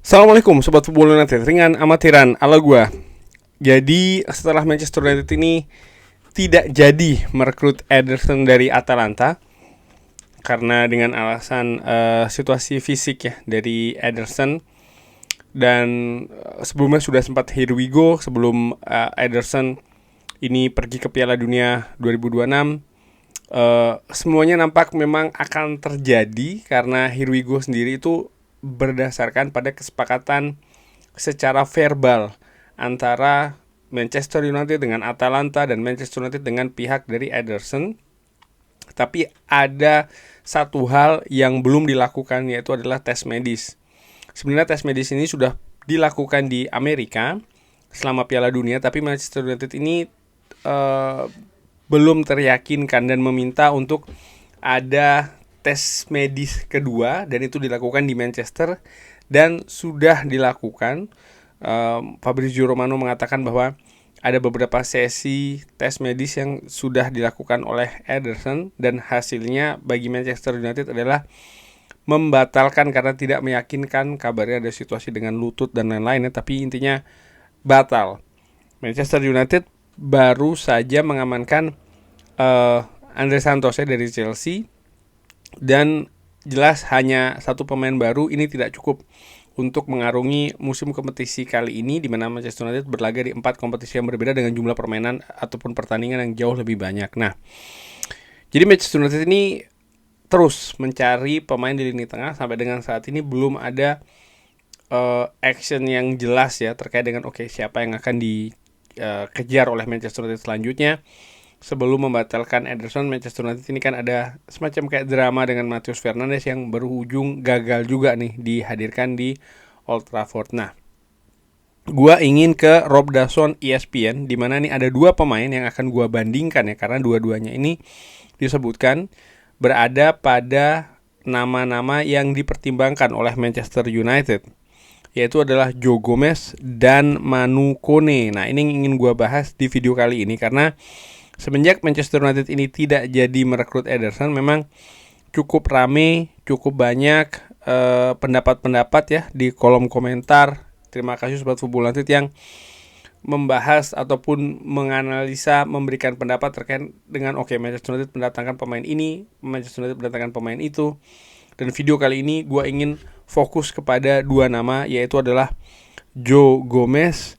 Assalamualaikum Sobat Football United, ringan amatiran ala gua. Jadi setelah Manchester United ini tidak jadi merekrut Ederson dari Atalanta karena dengan alasan situasi fisik ya dari Ederson. Dan sebelumnya sudah sempat here we go sebelum Ederson ini pergi ke Piala Dunia 2026. Semuanya nampak memang akan terjadi karena here we go sendiri itu berdasarkan pada kesepakatan secara verbal antara Manchester United dengan Atalanta dan Manchester United dengan pihak dari Ederson. Tapi ada satu hal yang belum dilakukan, yaitu adalah tes medis. Sebenarnya tes medis ini sudah dilakukan di Amerika selama Piala Dunia, tapi Manchester United ini belum teryakinkan dan meminta untuk ada tes medis kedua, dan itu dilakukan di Manchester dan sudah dilakukan. Fabrizio Romano mengatakan bahwa ada beberapa sesi tes medis yang sudah dilakukan oleh Ederson dan hasilnya bagi Manchester United adalah membatalkan karena tidak meyakinkan. Kabarnya ada situasi dengan lutut dan lain-lain, tapi intinya batal. Manchester United baru saja mengamankan Andre Santos dari Chelsea, dan jelas hanya satu pemain baru ini tidak cukup untuk mengarungi musim kompetisi kali ini, di mana Manchester United berlaga di 4 kompetisi yang berbeda dengan jumlah permainan ataupun pertandingan yang jauh lebih banyak. Nah, jadi Manchester United ini terus mencari pemain di lini tengah. Sampai dengan saat ini belum ada action yang jelas ya terkait dengan siapa yang akan dikejar oleh Manchester United selanjutnya. Sebelum membatalkan Ederson, Manchester United ini kan ada semacam kayak drama dengan Matheus Fernandes yang berujung gagal juga nih dihadirkan di Old Trafford. Nah, gua ingin ke Rob Dawson ESPN, di mana nih ada dua pemain yang akan gua bandingkan ya, karena dua-duanya ini disebutkan berada pada nama-nama yang dipertimbangkan oleh Manchester United, yaitu adalah Joe Gomez dan Manu Kone. Nah, ini yang ingin gua bahas di video kali ini karena semenjak Manchester United ini tidak jadi merekrut Ederson, memang cukup rame, cukup banyak pendapat-pendapat ya di kolom komentar. Terima kasih Sobat Football United yang membahas ataupun menganalisa, memberikan pendapat terkait dengan Manchester United mendatangkan pemain ini, Manchester United mendatangkan pemain itu. Dan video kali ini gue ingin fokus kepada dua nama, yaitu adalah Joe Gomez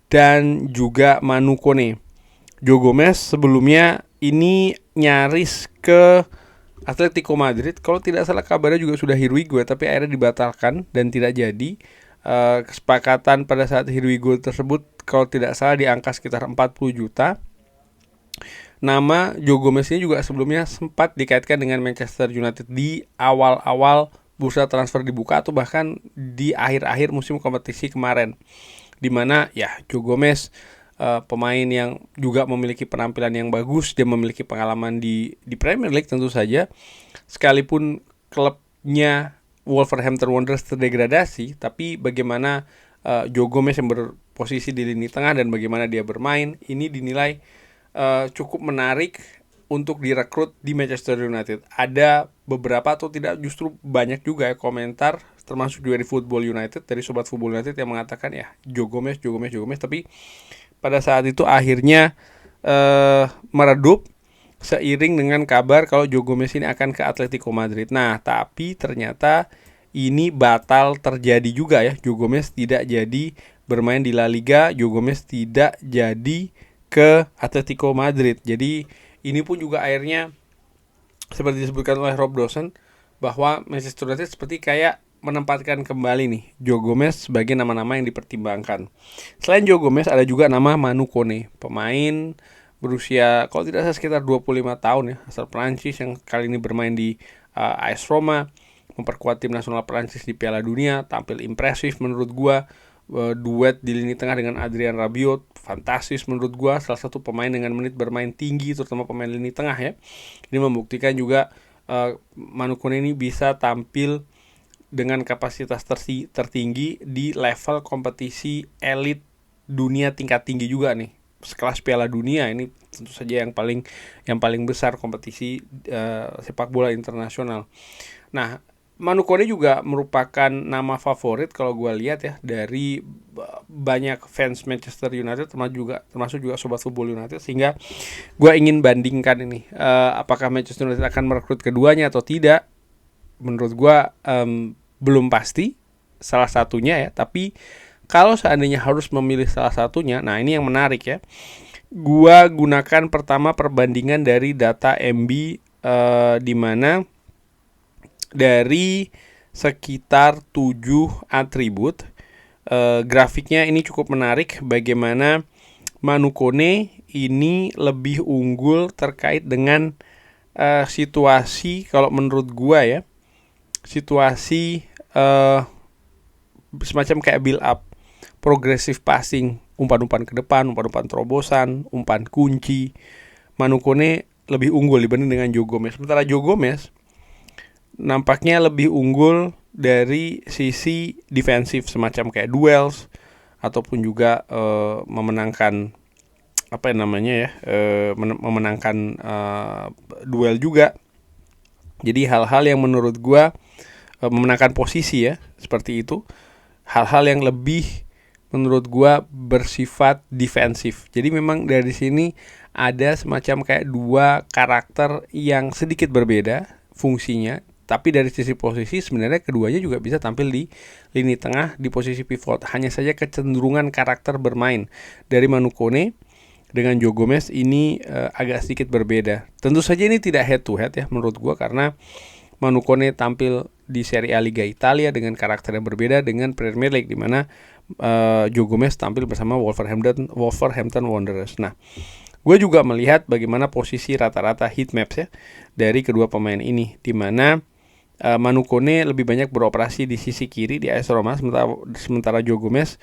dan juga Manu Kone. Joe Gomez sebelumnya ini nyaris ke Atletico Madrid. Kalau tidak salah kabarnya juga sudah here we go, tapi akhirnya dibatalkan dan tidak jadi. Kesepakatan pada saat here we go tersebut kalau tidak salah di angka sekitar 40 juta. Nama Joe Gomez ini juga sebelumnya sempat dikaitkan dengan Manchester United di awal-awal bursa transfer dibuka atau bahkan di akhir-akhir musim kompetisi kemarin, di mana ya Joe Gomez pemain yang juga memiliki penampilan yang bagus, dia memiliki pengalaman di Premier League tentu saja, sekalipun klubnya Wolverhampton Wanderers terdegradasi, tapi bagaimana Joe Gomez yang berposisi di lini tengah dan bagaimana dia bermain ini dinilai cukup menarik untuk direkrut di Manchester United. Ada beberapa atau tidak justru banyak juga ya komentar, termasuk juga di Football United, dari Sobat Football United yang mengatakan ya Joe Gomez, tapi pada saat itu akhirnya meredup seiring dengan kabar kalau Joe Gomez ini akan ke Atletico Madrid. Nah, tapi ternyata ini batal terjadi juga ya. Joe Gomez tidak jadi bermain di La Liga, Joe Gomez tidak jadi ke Atletico Madrid. Jadi ini pun juga akhirnya seperti disebutkan oleh Rob Dawson bahwa Manchester United seperti kayak menempatkan kembali nih Joe Gomez sebagai nama-nama yang dipertimbangkan. Selain Joe Gomez ada juga nama Manu Kone, pemain berusia kalau tidak salah sekitar 25 tahun ya, asal Prancis yang kali ini bermain di AS Roma, memperkuat tim nasional Prancis di Piala Dunia, tampil impresif menurut gua. Duet di lini tengah dengan Adrien Rabiot fantastis menurut gua, salah satu pemain dengan menit bermain tinggi, terutama pemain lini tengah ya. Ini membuktikan juga Manu Kone ini bisa tampil dengan kapasitas tertinggi di level kompetisi elit dunia tingkat tinggi juga nih, sekelas Piala Dunia. Ini tentu saja yang paling besar kompetisi sepak bola internasional. Nah, Manu Kone juga merupakan nama favorit kalau gue lihat ya dari banyak fans Manchester United, termasuk juga sobat football United, sehingga gue ingin bandingkan ini, apakah Manchester United akan merekrut keduanya atau tidak. Menurut gue belum pasti salah satunya ya, tapi kalau seandainya harus memilih salah satunya, nah ini yang menarik ya. Gua gunakan pertama perbandingan dari data MB, di mana dari sekitar 7 atribut, grafiknya ini cukup menarik bagaimana Manu Kone ini lebih unggul terkait dengan situasi, kalau menurut gua ya, situasi semacam kayak build up, progressive passing, umpan-umpan ke depan, umpan-umpan terobosan, umpan kunci. Manu Kone lebih unggul dibanding dengan Joe Gomez. Sementara Joe Gomez nampaknya lebih unggul dari sisi defensif, semacam kayak duels ataupun juga memenangkan apa yang namanya ya, memenangkan duel juga. Jadi hal-hal yang menurut gua memenangkan posisi ya, seperti itu. Hal-hal yang lebih menurut gua bersifat defensif. Jadi memang dari sini ada semacam kayak dua karakter yang sedikit berbeda fungsinya, tapi dari sisi posisi sebenarnya keduanya juga bisa tampil di lini tengah di posisi pivot. Hanya saja kecenderungan karakter bermain dari Manu Kone dengan Joe Gomez ini agak sedikit berbeda. Tentu saja ini tidak head to head ya menurut gua, karena Manu Kone tampil di Serie A Liga Italia dengan karakter yang berbeda dengan Premier League, di mana Joe Gomez tampil bersama Wolverhampton Wanderers. Nah, gue juga melihat bagaimana posisi rata-rata heat maps ya dari kedua pemain ini, di mana Manu Kone lebih banyak beroperasi di sisi kiri di AS Roma, sementara Joe Gomez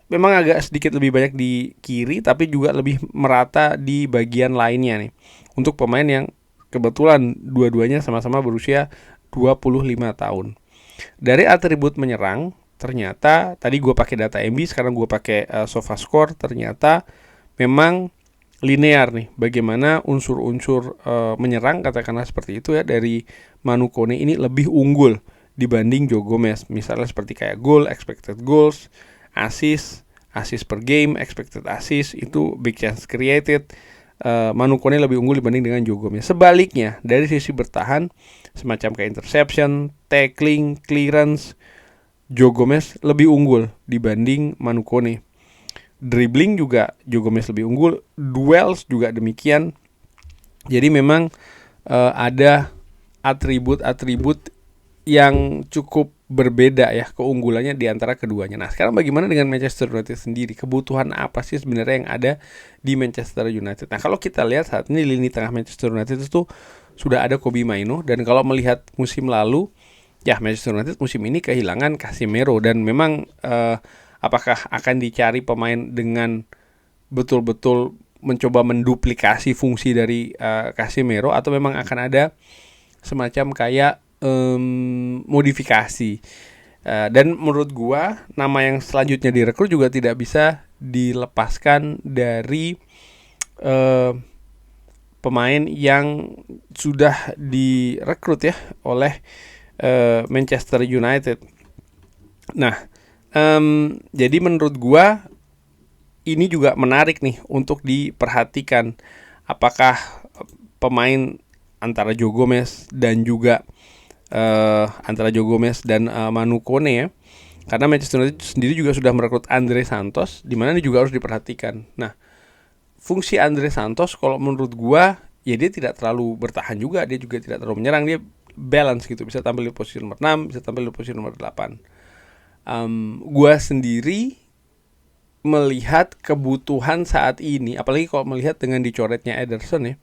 memang agak sedikit lebih banyak di kiri, tapi juga lebih merata di bagian lainnya nih. Untuk pemain yang kebetulan dua-duanya sama-sama berusia 25 tahun. Dari atribut menyerang, ternyata tadi gue pakai data MB, sekarang gue pakai SofaScore, ternyata memang linear nih bagaimana unsur-unsur menyerang, katakanlah seperti itu ya, dari Manu Kone ini lebih unggul dibanding Joe Gomez. Misalnya seperti kayak goal, expected goals, assist per game, expected assist, itu big chance created, Manu Kone lebih unggul dibanding dengan Joe Gomez. Sebaliknya dari sisi bertahan, semacam kayak interception, tackling, clearance, Joe Gomez lebih unggul dibanding Manu Kone. Dribbling juga Joe Gomez lebih unggul, duels juga demikian. Jadi memang ada atribut-atribut yang cukup berbeda ya keunggulannya di antara keduanya. Nah, sekarang bagaimana dengan Manchester United sendiri? Kebutuhan apa sih sebenarnya yang ada di Manchester United? Nah, kalau kita lihat saat ini lini tengah Manchester United itu sudah ada Kobbie Mainoo, dan kalau melihat musim lalu, ya Manchester United musim ini kehilangan Casemiro, dan memang apakah akan dicari pemain dengan betul-betul mencoba menduplikasi fungsi dari Casemiro, atau memang akan ada semacam kayak modifikasi. Dan menurut gua nama yang selanjutnya direkrut juga tidak bisa dilepaskan dari pemain yang sudah direkrut ya oleh Manchester United. Nah, jadi menurut gua ini juga menarik nih untuk diperhatikan, apakah pemain antara Joe Gomez dan juga Manu Kone ya, karena Manchester United sendiri juga sudah merekrut Andre Santos, di mana ini juga harus diperhatikan. Nah, fungsi Andre Santos kalau menurut gua ya dia tidak terlalu bertahan juga, dia juga tidak terlalu menyerang, dia balance gitu, bisa tampil di posisi nomor 6, bisa tampil di posisi nomor 8. Gua sendiri melihat kebutuhan saat ini, apalagi kalau melihat dengan dicoretnya Ederson ya,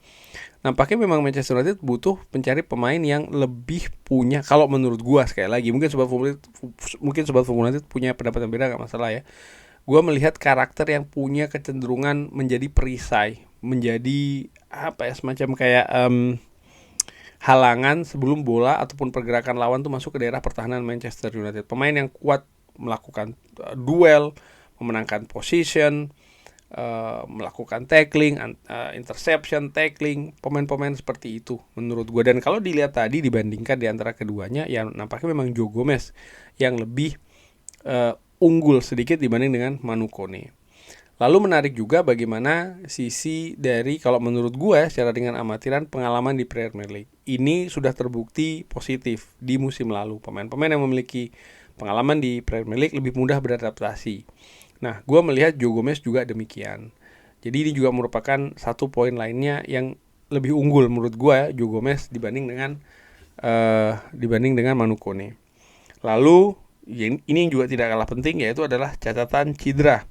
nampaknya memang Manchester United butuh mencari pemain yang lebih punya, kalau menurut gua sekali lagi, mungkin sobat Formula United punya pendapat yang beda, gak masalah ya. Gua melihat karakter yang punya kecenderungan menjadi perisai, menjadi apa ya, semacam kayak halangan sebelum bola ataupun pergerakan lawan tuh masuk ke daerah pertahanan Manchester United. Pemain yang kuat melakukan duel, memenangkan position, melakukan tackling, interception, tackling, pemain-pemain seperti itu menurut gue. Dan kalau dilihat tadi dibandingkan di antara keduanya, ya nampaknya memang Joe Gomez yang lebih unggul sedikit dibanding dengan Manu Kone. Lalu menarik juga bagaimana sisi dari, kalau menurut gue secara dengan amatiran, pengalaman di Premier League. Ini sudah terbukti positif di musim lalu. Pemain-pemain yang memiliki pengalaman di Premier League lebih mudah beradaptasi. Nah, gue melihat Joe Gomez juga demikian. Jadi ini juga merupakan satu poin lainnya yang lebih unggul menurut gue, Joe Gomez dibanding dengan Manu Kone. Lalu ini yang juga tidak kalah penting, yaitu adalah catatan cedera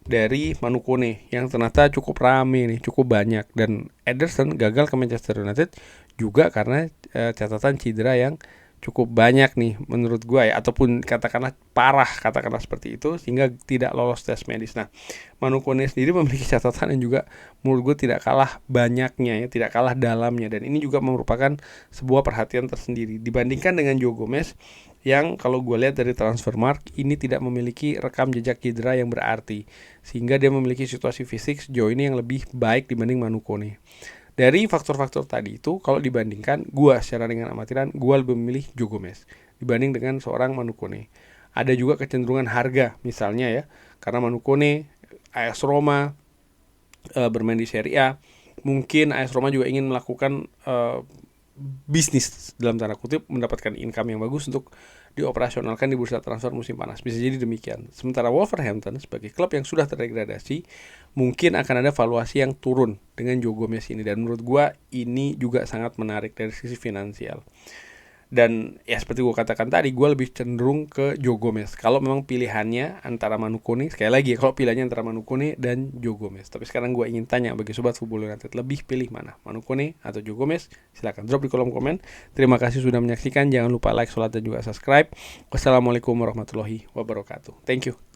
dari Manu Kone yang ternyata cukup rame nih, cukup banyak. Dan Ederson gagal ke Manchester United juga karena catatan cedera yang cukup banyak nih menurut gue ya, ataupun katakanlah parah, katakanlah seperti itu, sehingga tidak lolos tes medis. Nah, Manu Kone sendiri memiliki catatan yang juga menurut gue tidak kalah banyaknya ya, tidak kalah dalamnya, dan ini juga merupakan sebuah perhatian tersendiri dibandingkan dengan Joe Gomez yang kalau gue lihat dari Transfermarkt ini tidak memiliki rekam jejak cedera yang berarti, sehingga dia memiliki situasi fisik sejauh ini yang lebih baik dibanding Manu Kone. Dari faktor-faktor tadi itu, kalau dibandingkan, gue secara dengan amatiran, gue lebih memilih Joe Gomez dibanding dengan seorang Manu Kone. Ada juga kecenderungan harga misalnya ya, karena Manu Kone, AS Roma, bermain di Serie A, mungkin AS Roma juga ingin melakukan bisnis dalam tanda kutip, mendapatkan income yang bagus untuk dioperasionalkan di bursa transfer musim panas. Bisa jadi demikian. Sementara Wolverhampton sebagai klub yang sudah terdegradasi, mungkin akan ada valuasi yang turun dengan Joe Gomez ini. Dan menurut gue ini juga sangat menarik dari sisi finansial. Dan ya seperti gue katakan tadi, gue lebih cenderung ke Joe Gomez. Kalau memang pilihannya antara Manu Kone, sekali lagi kalau pilihannya antara Manu Kone dan Joe Gomez. Tapi sekarang gue ingin tanya bagi Sobat Football United, lebih pilih mana? Manu Kone atau Joe Gomez? Silahkan drop di kolom komen. Terima kasih sudah menyaksikan. Jangan lupa like, share, dan juga subscribe. Wassalamualaikum warahmatullahi wabarakatuh. Thank you.